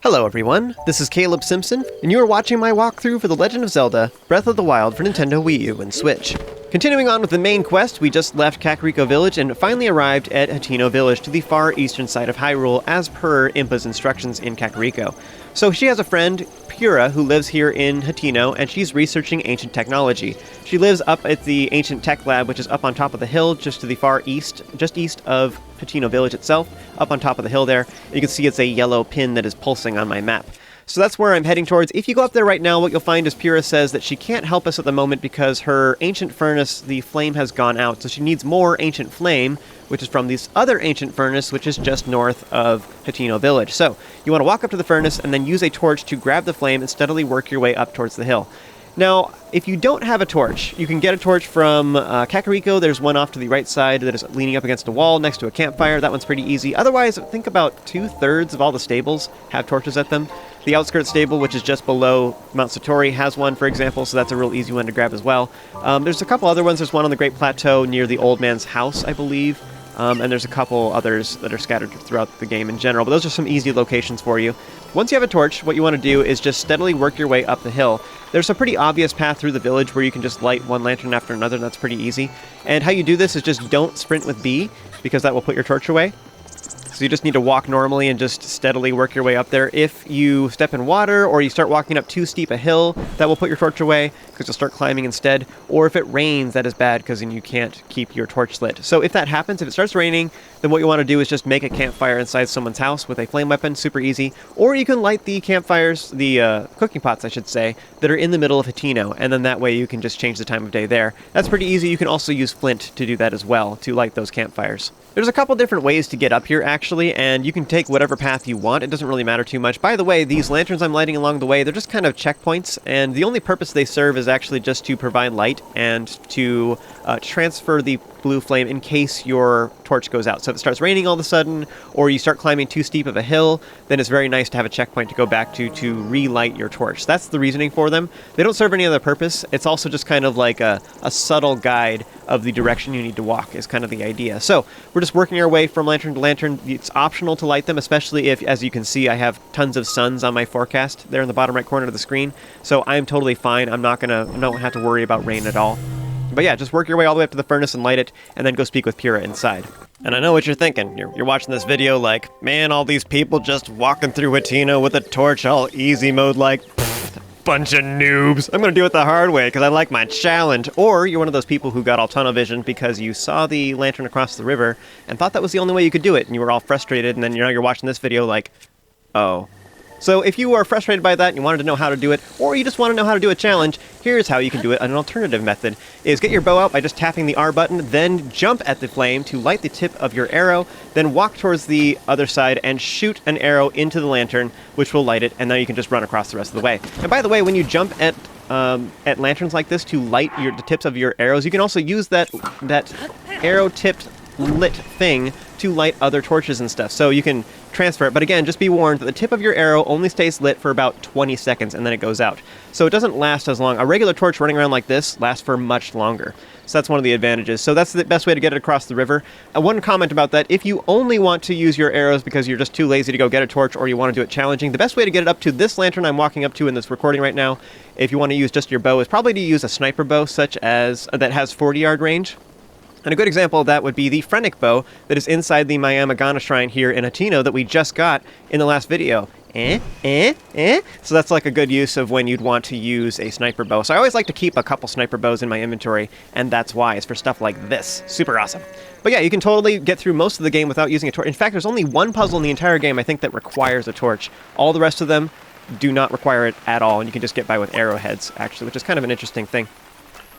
Hello everyone, this is Caleb Simpson, and you are watching my walkthrough for The Legend of Zelda, Breath of the Wild for Nintendo Wii U and Switch. Continuing on with the main quest, we just left Kakariko Village and finally arrived at Hateno Village to the far eastern side of Hyrule as per Impa's instructions in Kakariko. So she has a friend, Purah, who lives here in Hateno, and she's researching ancient technology. She lives up at the Ancient Tech Lab, which is up on top of the hill, just to the far east, just east of Hateno Village itself, up on top of the hill there. You can see it's a yellow pin that is pulsing on my map. So that's where I'm heading towards. If you go up there right now, what you'll find is Purah says that she can't help us at the moment because her ancient furnace, the flame has gone out, so she needs more ancient flame, which is from this other ancient furnace, which is just north of Hateno Village. So you want to walk up to the furnace and then use a torch to grab the flame and steadily work your way up towards the hill. Now, if you don't have a torch, you can get a torch from Kakariko. There's one off to the right side that is leaning up against a wall next to a campfire. That one's pretty easy. Otherwise, I think about 2/3 of all the stables have torches at them. The outskirts stable, which is just below Mount Satori, has one, for example, so that's a real easy one to grab as well. There's a couple other ones. There's one on the Great Plateau near the Old Man's house, I believe. And there's a couple others that are scattered throughout the game in general, but those are some easy locations for you. Once you have a torch, what you want to do is just steadily work your way up the hill. There's a pretty obvious path through the village where you can just light one lantern after another, and that's pretty easy. And how you do this is just don't sprint with B, because that will put your torch away. So you just need to walk normally and just steadily work your way up there. If you step in water or you start walking up too steep a hill, that will put your torch away because you'll start climbing instead. Or if it rains, that is bad because then you can't keep your torch lit. So if that happens, if it starts raining, then what you want to do is just make a campfire inside someone's house with a flame weapon, super easy. Or you can light the campfires, the cooking pots, I should say, that are in the middle of Hateno, and then that way you can just change the time of day there. That's pretty easy. You can also use flint to do that as well, to light those campfires. There's a couple different ways to get up here, actually, and you can take whatever path you want. It doesn't really matter too much. By the way, these lanterns I'm lighting along the way, they're just kind of checkpoints, and the only purpose they serve is actually just to provide light and to transfer the blue flame in case your torch goes out. So if it starts raining all of a sudden, or you start climbing too steep of a hill, then it's very nice to have a checkpoint to go back to relight your torch. That's the reasoning for them. They don't serve any other purpose. It's also just kind of like a subtle guide of the direction you need to walk is kind of the idea. So we're just working our way from lantern to lantern. It's optional to light them, especially if, as you can see, I have tons of suns on my forecast there in the bottom right corner of the screen. So I'm totally fine. I don't have to worry about rain at all. But yeah, just work your way all the way up to the furnace and light it, and then go speak with Purah inside. And I know what you're thinking. You're watching this video like, man, all these people just walking through Hateno with a torch all easy mode like, bunch of noobs. I'm gonna do it the hard way because I like my challenge. Or you're one of those people who got all tunnel vision because you saw the lantern across the river and thought that was the only way you could do it, and you were all frustrated, and then you're watching this video like, oh. So if you are frustrated by that and you wanted to know how to do it, or you just want to know how to do a challenge, here's how you can do it. An alternative method is get your bow out by just tapping the R button, then jump at the flame to light the tip of your arrow, then walk towards the other side and shoot an arrow into the lantern, which will light it, and now you can just run across the rest of the way. And by the way, when you jump at lanterns like this to light the tips of your arrows, you can also use that arrow-tipped lit thing to light other torches and stuff. So you can transfer it, but again, just be warned that the tip of your arrow only stays lit for about 20 seconds and then it goes out. So it doesn't last as long. A regular torch running around like this lasts for much longer. So that's one of the advantages. So that's the best way to get it across the river. One comment about that, if you only want to use your arrows because you're just too lazy to go get a torch or you want to do it challenging, the best way to get it up to this lantern I'm walking up to in this recording right now, if you want to use just your bow, is probably to use a sniper bow such as that has 40-yard range. And a good example of that would be the Phrenic bow that is inside the Mayamagana Shrine here in Hateno that we just got in the last video. So that's like a good use of when you'd want to use a sniper bow. So I always like to keep a couple sniper bows in my inventory, and that's why. It's for stuff like this. Super awesome. But yeah, you can totally get through most of the game without using a torch. In fact, there's only one puzzle in the entire game, I think, that requires a torch. All the rest of them do not require it at all, and you can just get by with arrowheads, actually, which is kind of an interesting thing.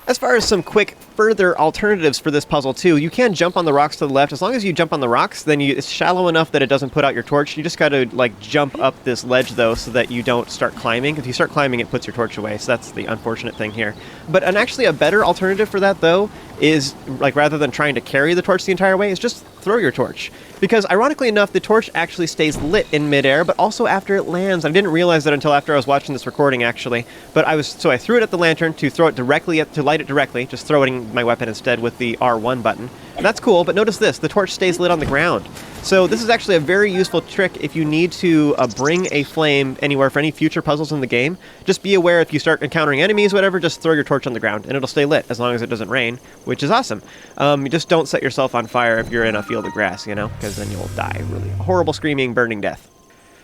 As far as some quick further alternatives for this puzzle too, you can jump on the rocks to the left. As long as you jump on the rocks, then it's shallow enough that it doesn't put out your torch. You just gotta like jump up this ledge though so that you don't start climbing. If you start climbing, it puts your torch away, so that's the unfortunate thing here. But actually a better alternative for that though is, like, rather than trying to carry the torch the entire way, is just throw your torch. Because ironically enough, the torch actually stays lit in midair, but also after it lands. I didn't realize that until after I was watching this recording, actually. But I threw it at the lantern to throw it directly, to light it directly, just throw it in my weapon instead with the R1 button. And that's cool, but notice this, the torch stays lit on the ground. So this is actually a very useful trick if you need to bring a flame anywhere for any future puzzles in the game. Just be aware if you start encountering enemies, whatever, just throw your torch on the ground and it'll stay lit as long as it doesn't rain, which is awesome. You just don't set yourself on fire if you're in a field of grass, you know, because then you'll die. Really horrible, screaming, burning death.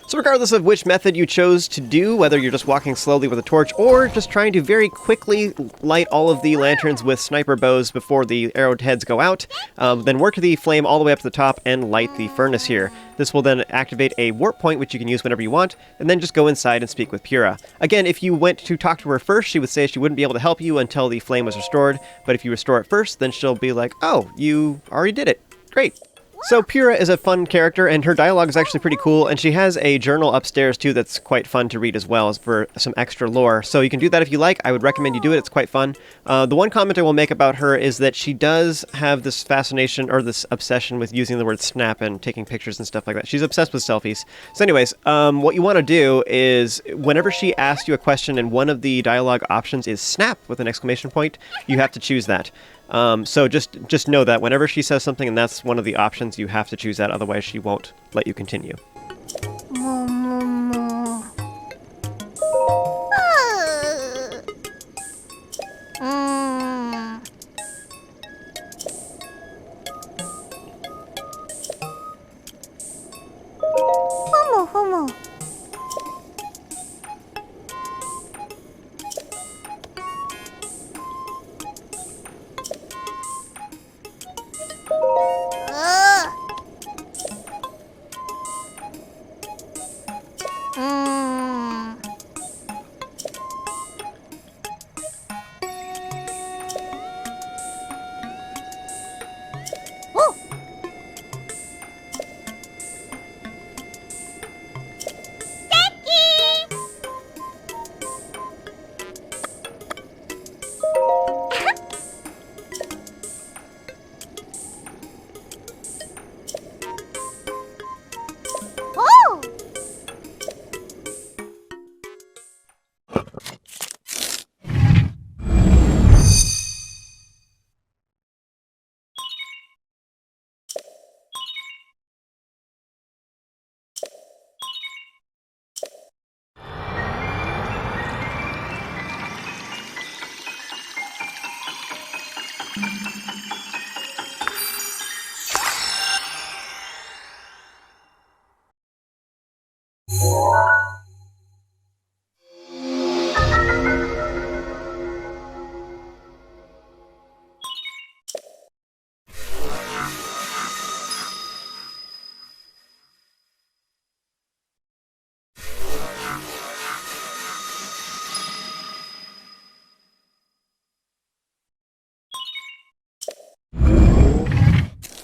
So regardless of which method you chose to do, whether you're just walking slowly with a torch or just trying to very quickly light all of the lanterns with sniper bows before the arrowed heads go out, then work the flame all the way up to the top and light the furnace here. This will then activate a warp point, which you can use whenever you want, and then just go inside and speak with Purah. Again, if you went to talk to her first, she would say she wouldn't be able to help you until the flame was restored, but if you restore it first, then she'll be like, oh, you already did it. Great. So Purah is a fun character, and her dialogue is actually pretty cool, and she has a journal upstairs too that's quite fun to read as well as for some extra lore. So you can do that if you like. I would recommend you do it. It's quite fun. The one comment I will make about her is that she does have this fascination or this obsession with using the word snap and taking pictures and stuff like that. She's obsessed with selfies. So anyways, what you want to do is whenever she asks you a question and one of the dialogue options is snap with an exclamation point, you have to choose that. So just know that whenever she says something and that's one of the options, you have to choose that, otherwise she won't let you continue.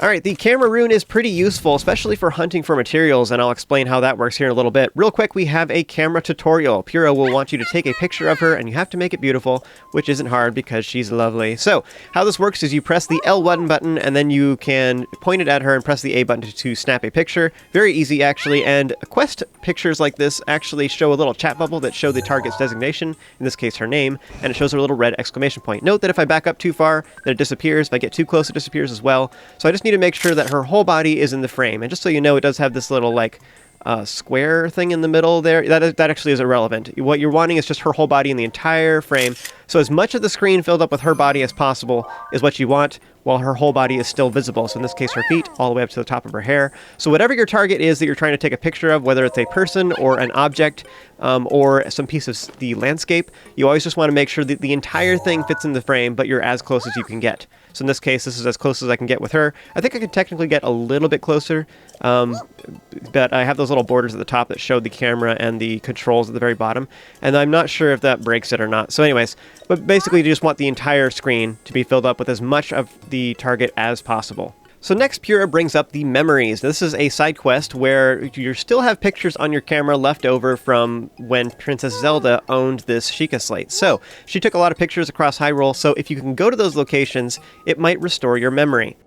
Alright, the camera rune is pretty useful, especially for hunting for materials, and I'll explain how that works here in a little bit. Real quick, we have a camera tutorial. Purah will want you to take a picture of her, and you have to make it beautiful, which isn't hard because she's lovely. So, how this works is you press the L1 button, and then you can point it at her and press the A button to snap a picture. Very easy, actually, and quest pictures like this actually show a little chat bubble that show the target's designation, in this case her name, and it shows her little red exclamation point. Note that if I back up too far, then it disappears. If I get too close, it disappears as well. So I just need to make sure that her whole body is in the frame. And just so you know, it does have this little, like, square thing in the middle there. That actually is irrelevant. What you're wanting is just her whole body in the entire frame. So as much of the screen filled up with her body as possible is what you want, while her whole body is still visible. So in this case, her feet, all the way up to the top of her hair. So whatever your target is that you're trying to take a picture of, whether it's a person or an object, or some piece of the landscape, you always just want to make sure that the entire thing fits in the frame, but you're as close as you can get. So in this case, this is as close as I can get with her. I think I could technically get a little bit closer, but I have those little borders at the top that show the camera and the controls at the very bottom, and I'm not sure if that breaks it or not. So anyways, but basically you just want the entire screen to be filled up with as much of the target as possible. So next, Purah brings up the memories. This is a side quest where you still have pictures on your camera left over from when Princess Zelda owned this Sheikah slate. So she took a lot of pictures across Hyrule, so if you can go to those locations, it might restore your memory.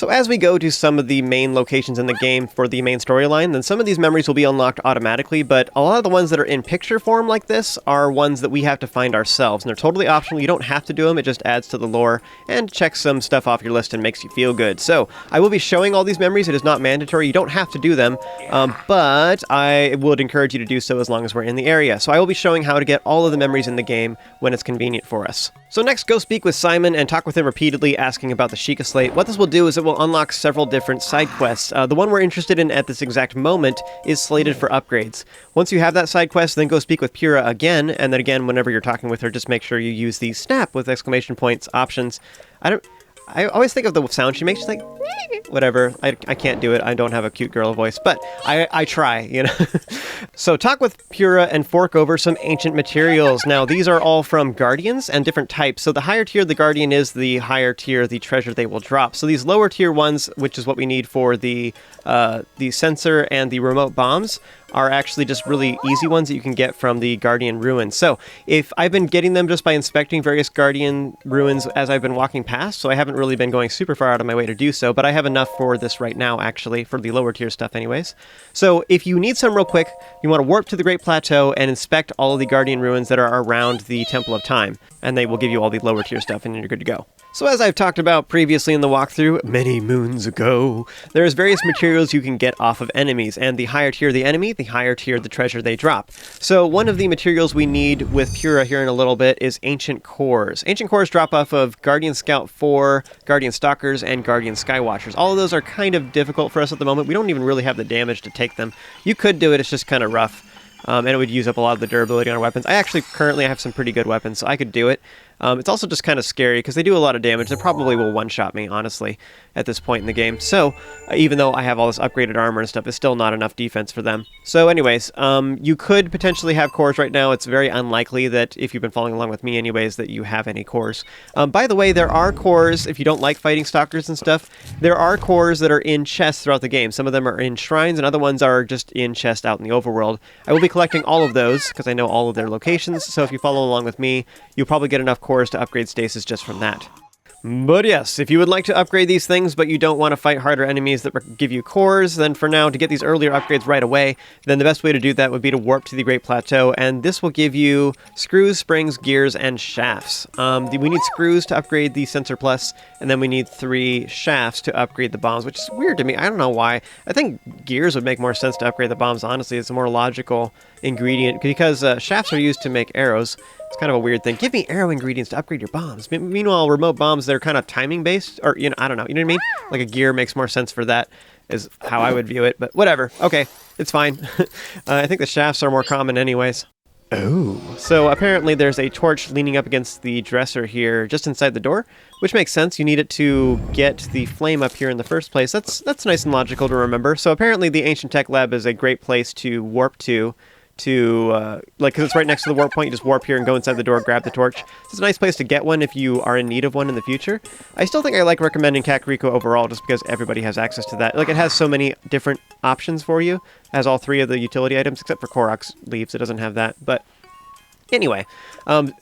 So as we go to some of the main locations in the game for the main storyline, then some of these memories will be unlocked automatically, but a lot of the ones that are in picture form like this are ones that we have to find ourselves, and they're totally optional. You don't have to do them, it just adds to the lore and checks some stuff off your list and makes you feel good. So I will be showing all these memories. It is not mandatory. You don't have to do them, but I would encourage you to do so as long as we're in the area. So I will be showing how to get all of the memories in the game when it's convenient for us. So next, go speak with Simon and talk with him repeatedly, asking about the Sheikah Slate. What this will do is it will unlock several different side quests. The one we're interested in at this exact moment is Slated For Upgrades. Once you have that side quest, then go speak with Purah again, and then again, whenever you're talking with her, just make sure you use the snap with exclamation points options. I always think of the sound she makes. She's like, whatever. I can't do it. I don't have a cute girl voice, but I try, you know. So talk with Purah and fork over some ancient materials. Now, these are all from Guardians and different types. So the higher tier the Guardian is, the higher tier the treasure they will drop. So these lower tier ones, which is what we need for the sensor and the remote bombs, are actually just really easy ones that you can get from the Guardian ruins. So if I've been getting them just by inspecting various Guardian ruins as I've been walking past, so I haven't really been going super far out of my way to do so, but I have enough for this right now, actually, for the lower tier stuff anyways. So if you need some real quick, you want to warp to the Great Plateau and inspect all of the Guardian ruins that are around the Temple of Time, and they will give you all the lower tier stuff and you're good to go. So as I've talked about previously in the walkthrough, many moons ago, there's various materials you can get off of enemies, and the higher tier the enemy, the higher tier the treasure they drop. So one of the materials we need with Purah here in a little bit is Ancient Cores. Ancient Cores drop off of Guardian Scout 4, Guardian Stalkers, and Guardian Skywatchers. All of those are kind of difficult for us at the moment. We don't even really have the damage to take them. You could do it, it's just kind of rough. And it would use up a lot of the durability on our weapons. I currently have some pretty good weapons, so I could do it. It's also just kind of scary because they do a lot of damage. They probably will one-shot me, honestly, at this point in the game. So, even though I have all this upgraded armor and stuff, it's still not enough defense for them. So anyways, you could potentially have cores right now. It's very unlikely that, if you've been following along with me anyways, that you have any cores. By the way, there are cores, if you don't like fighting stalkers and stuff, there are cores that are in chests throughout the game. Some of them are in shrines, and other ones are just in chests out in the overworld. I will be collecting all of those, because I know all of their locations, so if you follow along with me, you'll probably get enough cores to upgrade stasis just from that. But yes, if you would like to upgrade these things, but you don't want to fight harder enemies that give you cores, then for now, to get these earlier upgrades right away, then the best way to do that would be to warp to the Great Plateau, and this will give you screws, springs, gears, and shafts. We need screws to upgrade the Sensor Plus, and then we need 3 shafts to upgrade the bombs, which is weird to me. I don't know why. I think gears would make more sense to upgrade the bombs, honestly. It's a more logical ingredient, because shafts are used to make arrows. It's kind of a weird thing. Give me arrow ingredients to upgrade your bombs. Meanwhile, remote bombs, they're kind of timing based, or, I don't know, you know what I mean? Like a gear makes more sense for that, is how I would view it, but whatever. Okay, it's fine. I think the shafts are more common anyways. Oh. So apparently there's a torch leaning up against the dresser here, just inside the door, which makes sense. You need it to get the flame up here in the first place. That's nice and logical to remember. So apparently the Ancient Tech Lab is a great place to warp to, because it's right next to the warp point. You just warp here and go inside the door, grab the torch. It's a nice place to get one if you are in need of one in the future. I still think I like recommending Kakariko overall, just because everybody has access to that. Like, it has so many different options for you. It has all 3 of the utility items, except for Korok's leaves. It doesn't have that, but anyway,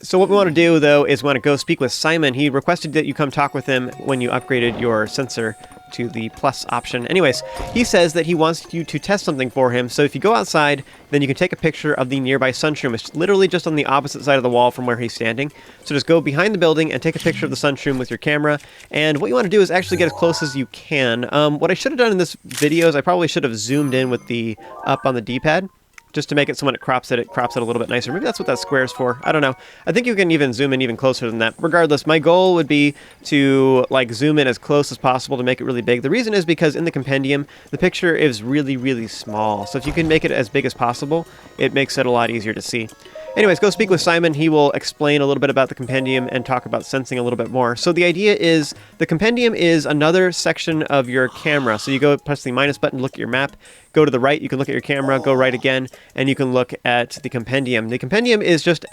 so what we want to do, though, is we want to go speak with Simon. He requested that you come talk with him when you upgraded your sensor to the plus option. Anyways, he says that he wants you to test something for him, so if you go outside, then you can take a picture of the nearby Sunshroom. It's literally just on the opposite side of the wall from where he's standing. So just go behind the building and take a picture of the Sunshroom with your camera, and what you want to do is actually get as close as you can. What I should have done in this video is I probably should have zoomed in with the up on the D-pad, just to make it so when it crops it a little bit nicer. Maybe that's what that square's for. I don't know. I think you can even zoom in even closer than that. Regardless, my goal would be to zoom in as close as possible to make it really big. The reason is because in the compendium, the picture is really, really small. So if you can make it as big as possible, it makes it a lot easier to see. Anyways, go speak with Simon. He will explain a little bit about the compendium and talk about sensing a little bit more. So the idea is the compendium is another section of your camera. So you go press the minus button, look at your map, go to the right, you can look at your camera, go right again, and you can look at the compendium. The compendium is just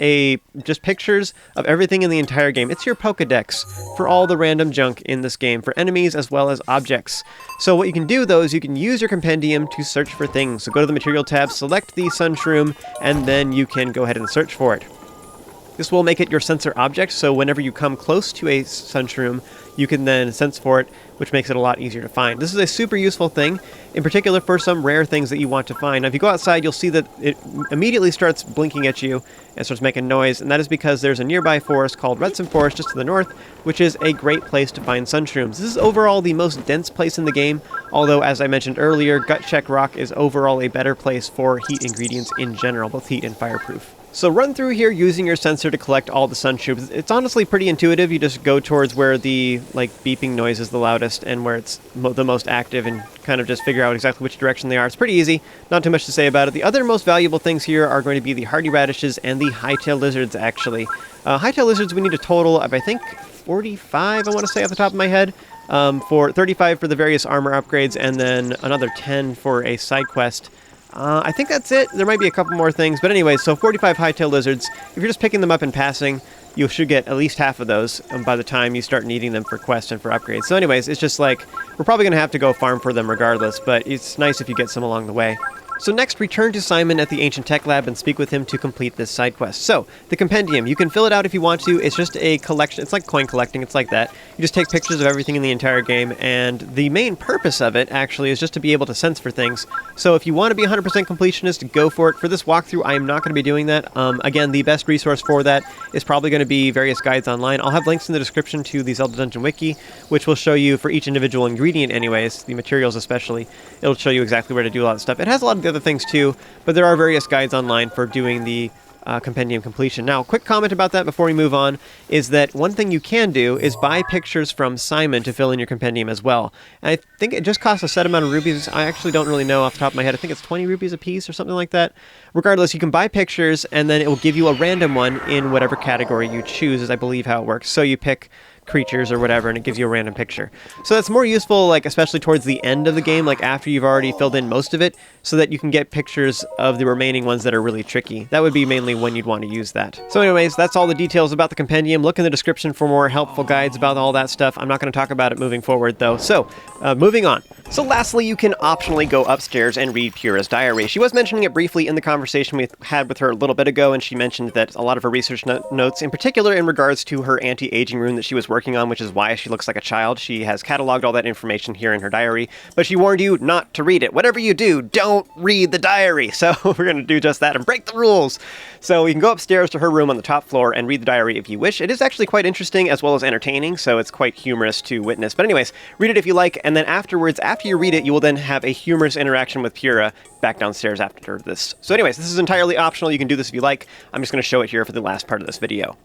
pictures of everything in the entire game. It's your Pokedex for all the random junk in this game, for enemies as well as objects. So what you can do, though, is you can use your compendium to search for things. So go to the material tab, select the Sunshroom, and then you can go ahead and search for it. This will make it your sensor object, so whenever you come close to a sunshroom, you can then sense for it, which makes it a lot easier to find. This is a super useful thing, in particular for some rare things that you want to find. Now, if you go outside, you'll see that it immediately starts blinking at you and starts making noise, and that is because there's a nearby forest called Redstone Forest just to the north, which is a great place to find sunshrooms. This is overall the most dense place in the game, although, as I mentioned earlier, Gut Check Rock is overall a better place for heat ingredients in general, both heat and fireproof. So run through here using your sensor to collect all the sunshrooms. It's honestly pretty intuitive. You just go towards where the beeping noise is the loudest and where it's the most active, and kind of just figure out exactly which direction they are. It's pretty easy. Not too much to say about it. The other most valuable things here are going to be the hardy radishes and the hightail lizards, actually. Hightail lizards, we need a total of, I think, 45, I want to say off the top of my head. For 35 for the various armor upgrades, and then another 10 for a side quest. I think that's it. There might be a couple more things, but anyway, so 45 hightail lizards. If you're just picking them up and passing, you should get at least half of those by the time you start needing them for quests and for upgrades. So anyways, it's just like, we're probably going to have to go farm for them regardless, but it's nice if you get some along the way. So next, return to Simon at the Ancient Tech Lab and speak with him to complete this side quest. So, the compendium, you can fill it out if you want to. It's just a collection. It's like coin collecting. It's like that. You just take pictures of everything in the entire game, and the main purpose of it, actually, is just to be able to sense for things. So if you want to be 100% completionist, go for it. For this walkthrough, I am not going to be doing that. Again, the best resource for that is probably going to be various guides online. I'll have links in the description to the Zelda Dungeon Wiki, which will show you, for each individual ingredient anyways, the materials especially, it'll show you exactly where to do a lot of stuff. It has a lot of the other things too, but there are various guides online for doing the compendium completion. Now, quick comment about that before we move on is that one thing you can do is buy pictures from Simon to fill in your compendium as well. And I think it just costs a set amount of rupees. I actually don't really know off the top of my head. I think it's 20 rupees a piece or something like that. Regardless, you can buy pictures, and then it will give you a random one in whatever category you choose, is I believe how it works. So you pick creatures or whatever, and it gives you a random picture. So that's more useful, like especially towards the end of the game, like after you've already filled in most of it, so that you can get pictures of the remaining ones that are really tricky. That would be mainly when you'd want to use that. So anyways, that's all the details about the compendium. Look in the description for more helpful guides about all that stuff. I'm not going to talk about it moving forward though. So, moving on. So lastly, you can optionally go upstairs and read Purah's diary. She was mentioning it briefly in the conversation we had with her a little bit ago, and she mentioned that a lot of her research notes, in particular in regards to her anti-aging rune that she was working on, which is why she looks like a child. She has cataloged all that information here in her diary, but she warned you not to read it. Whatever you do, don't read the diary. So we're going to do just that and break the rules. So you can go upstairs to her room on the top floor and read the diary if you wish. It is actually quite interesting as well as entertaining, so it's quite humorous to witness. But anyways, read it if you like, and then afterwards, after you read it, you will then have a humorous interaction with Purah back downstairs after this. So anyways, this is entirely optional. You can do this if you like. I'm just going to show it here for the last part of this video.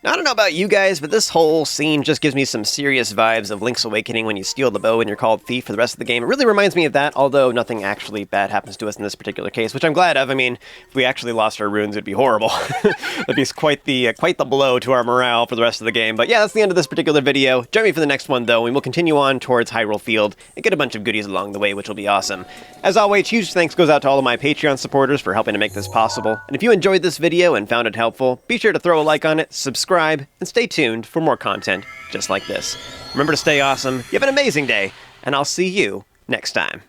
Now, I don't know about you guys, but this whole scene just gives me some serious vibes of Link's Awakening when you steal the bow and you're called Thief for the rest of the game. It really reminds me of that, although nothing actually bad happens to us in this particular case, which I'm glad of. I mean, if we actually lost our runes, it'd be horrible. That'd be quite the blow to our morale for the rest of the game. But yeah, that's the end of this particular video. Join me for the next one, though, and we'll continue on towards Hyrule Field and get a bunch of goodies along the way, which will be awesome. As always, huge thanks goes out to all of my Patreon supporters for helping to make this possible. And if you enjoyed this video and found it helpful, be sure to throw a like on it, subscribe, and stay tuned for more content just like this. Remember to stay awesome, you have an amazing day, and I'll see you next time.